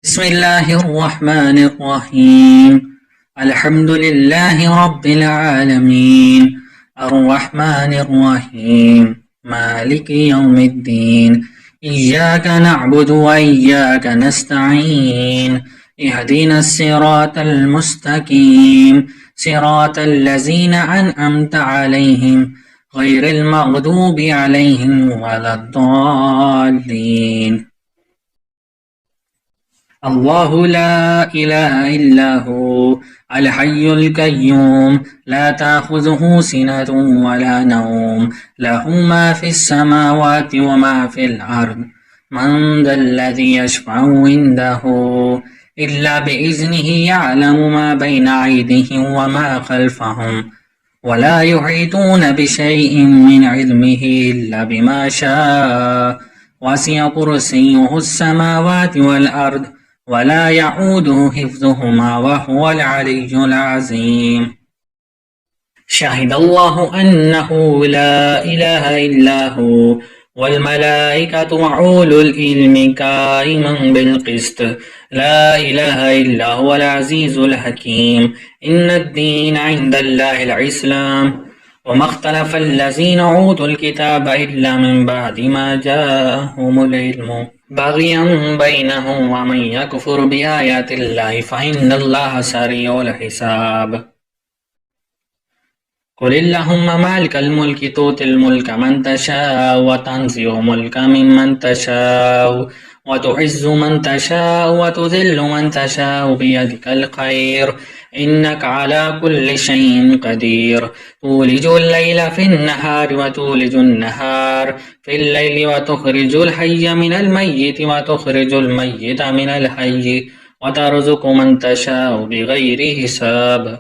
بسم الله الرحمن الرحيم. الحمد لله رب العالمين، الرحمن الرحيم، مالك يوم الدين. إياك نعبد وإياك نستعين. اهدنا الصراط المستقيم، صراط الذين أنعمت عليهم غير المغضوب عليهم ولا الضالين. الله لا إله إلا هو الحي القيوم، لا تأخذه سنة ولا نوم، له ما في السماوات وما في الأرض. من ذا الذي يشفع عنده إلا بإذنه، يعلم ما بين أيديهم وما خلفهم، ولا يحيطون بشيء من علمه إلا بما شاء. وسع كرسيه السماوات والأرض، ولا يعوده حفظهما وهو العلي العظيم. شهد الله أنه لا إله إلا هو والملائكة وأولو العلم قائما بالقسط، لا إله إلا هو العزيز الحكيم. إن الدين عند الله الإسلام، وما اختلف الذين أوتوا الكتاب إلا من بعد ما جاءهم العلم بغيا بينهم، ومن يكفر بآيات الله فإن الله سريع الحساب. قل اللهم مالك الملك تؤتي الملك من تشاء، وتنزع الملك ممن تشاء، وتعز من تشاء وتذل من تشاء، بيدك الخير إنك على كل شيء قدير. تولج الليل في النهار وتولج النهار في الليل، وتخرج الحي من الميت وتخرج الميت من الحي، وترزق من تشاء بغير حساب.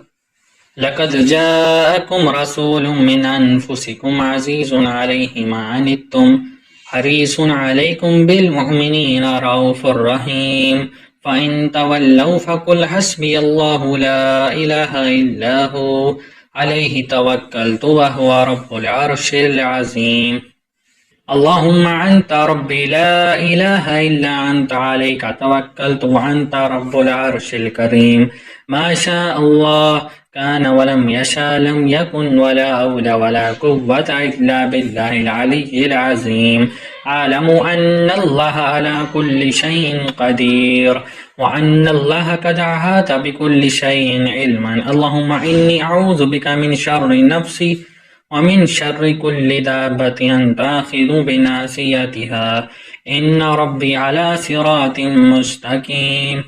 لقد جاءكم رسول من أنفسكم عزيز عليه ما عنتم حريص عليكم بالمؤمنين رؤوف رحيم. فإن تولوا فقل حسبي الله لا إله إلا هو عليه توكلت وهو رب العرش العظيم. اللهم أنت ربي لا إله إلا أنت، عليك توكلت وأنت رب العرش الكريم. ما شاء الله كان، ولم يشاء لم يكن، ولا حول ولا قوة إلا بالله العلي العظيم. اعلموا أن الله على كل شيء قدير، وأن الله قد أحاط بكل شيء علما. اللهم إني أعوذ بك من شر نفسي ومن شر كل دابة أنت آخذ بناصيتها، إن ربي على صراط مستقيم.